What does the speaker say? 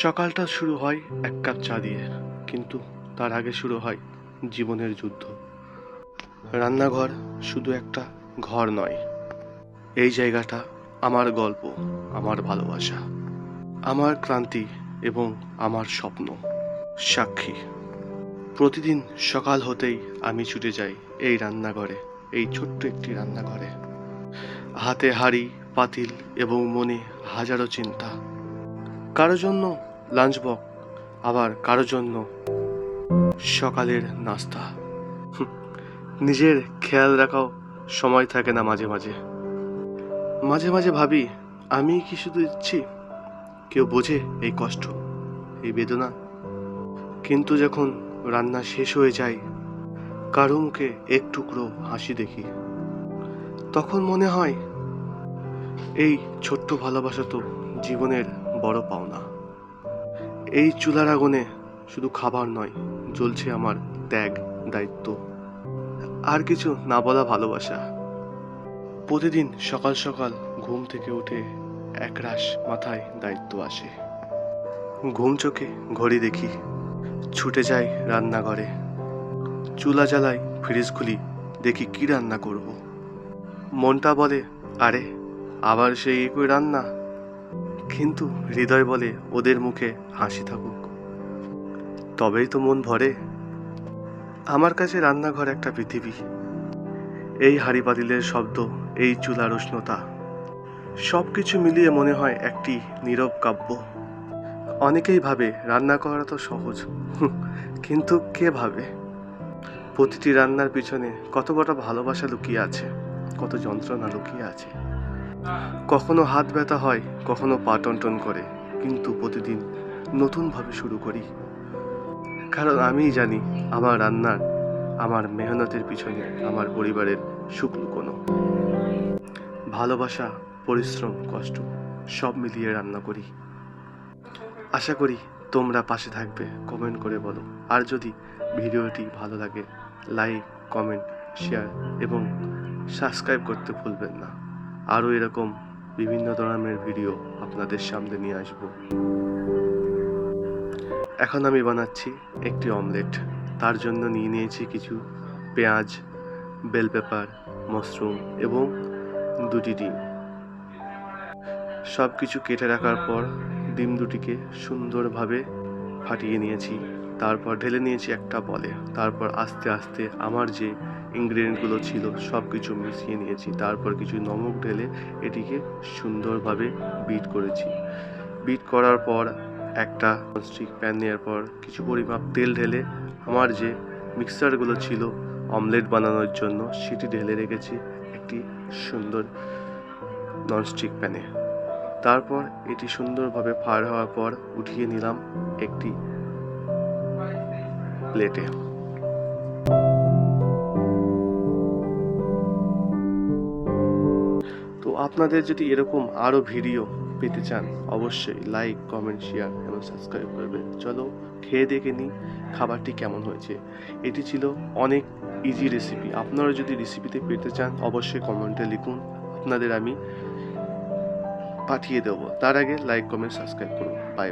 সকালটা শুরু হয় এক কাপ চা দিয়ে, কিন্তু তার আগে শুরু হয় জীবনের যুদ্ধ। রান্নাঘর শুধু একটা ঘর নয়, এই জায়গাটা আমার গল্প, আমার ভালোবাসা, আমার ক্লান্তি এবং আমার স্বপ্ন সাক্ষী। প্রতিদিন সকাল হতেই আমি ছুটে যাই এই রান্নাঘরে, এই ছোট্ট একটি রান্নাঘরে। হাতে হাঁড়ি, পাতিল এবং মনে হাজারো চিন্তা। কারো জন্য লাঞ্চ বক্স, আবার কারো জন্য সকালের নাস্তা। নিজের খেয়াল রাখাও সময় থাকে না। মাঝে মাঝে মাঝে মাঝে ভাবি, আমি কি শুধু ইচ্ছি? কেউ বোঝে এই কষ্ট, এই বেদনা? কিন্তু যখন রান্না শেষ হয়ে যায়, কারো মুখে এক টুকরো হাসি দেখি, তখন মনে হয় এই ছোট্ট ভালোবাসা তো জীবনের বড় পাওনা। এই চুলার আগুনে শুধু খাবার নয়, জ্বলছে আমার ত্যাগ, দায়িত্ব আর কিছু না বলা ভালোবাসা। প্রতিদিন সকাল সকাল ঘুম থেকে উঠে একরাশ মাথায় দায়িত্ব আসে। ঘুম চোখে ঘড়ি দেখি, ছুটে যাই রান্নাঘরে। চুলা জ্বালাই, ফ্রিজ খুলি, দেখি কি রান্না করব। মনটা বলে, আরে আবার সেই একই রান্না। কিন্তু হৃদয় বলে, ওদের মুখে হাসি থাকুক, তবেই তো মন ভরে। আমার কাছে রান্নাঘর একটা পৃথিবী। এই হাঁড়ি পাতিলের শব্দ, এই চুলার উষ্ণতা, সব কিছু মিলিয়ে মনে হয় একটি নীরব কাব্য। অনেকেই ভাবে রান্না করা তো সহজ, কিন্তু কে ভাবে প্রতিটি রান্নার পিছনে কত বড় ভালোবাসা লুকিয়ে আছে, কত যন্ত্রণা লুকিয়ে আছে। কখনো হাত ব্যথা হয়, কখনো পা টনটন করে, কিন্তু প্রতিদিন নতুনভাবে শুরু করি। কারণ আমিই জানি আমার রান্নার, আমার মেহনতের পিছনে আমার পরিবারের সুখ লুকোনো। ভালোবাসা, পরিশ্রম, কষ্ট সব মিলিয়ে রান্না করি। আশা করি তোমরা পাশে থাকবে, কমেন্ট করে বলো। আর যদি ভিডিওটি ভালো লাগে, লাইক, কমেন্ট, শেয়ার এবং সাবস্ক্রাইব করতে ভুলবেন না। আরও এরকম বিভিন্ন ধরনের ভিডিও আপনাদের সামনে নিয়ে আসব। এখন আমি বানাচ্ছি একটি অমলেট। তার জন্য নিয়ে নিয়েছি কিছু পেঁয়াজ, বেল পেপার, মাশরুম এবং 2টি ডিম। সব কিছু কেটে রাখার পর ডিম দুটিকে সুন্দরভাবে ফাটিয়ে নিয়েছি। তারপর ঢেলে নিয়েছি একটা বলে। তারপর আস্তে আস্তে আমার যে ইনগ্রিডিয়েন্টগুলো ছিল সব কিছু মিশিয়ে নিয়েছি। তারপর কিছু নমক ঢেলে এটিকে সুন্দরভাবে বিট করেছি। বিট করার পর একটা ননস্টিক প্যান নেওয়ার পর কিছু পরিমাপ তেল ঢেলে আমার যে মিক্সারগুলো ছিল অমলেট বানানোর জন্য, সেটি ঢেলে রেখেছি একটি সুন্দর ননস্টিক প্যানে। তারপর এটি সুন্দরভাবে ফার হওয়ার পর উঠিয়ে নিলাম একটি প্লেটে। তো আপনাদের যদি এরকম আরও ভিডিও পেতে চান, অবশ্যই লাইক, কমেন্ট, শেয়ার এবং সাবস্ক্রাইব করবেন। চলো খেয়ে দেখে নিই খাবারটি কেমন হয়েছে। এটি ছিল অনেক ইজি রেসিপি। আপনারা যদি রেসিপিতে পেতে চান অবশ্যই কমেন্টে লিখুন, আপনাদের আমি পাঠিয়ে দেবো। তার আগে লাইক, কমেন্ট, সাবস্ক্রাইব করুন। Bye bye.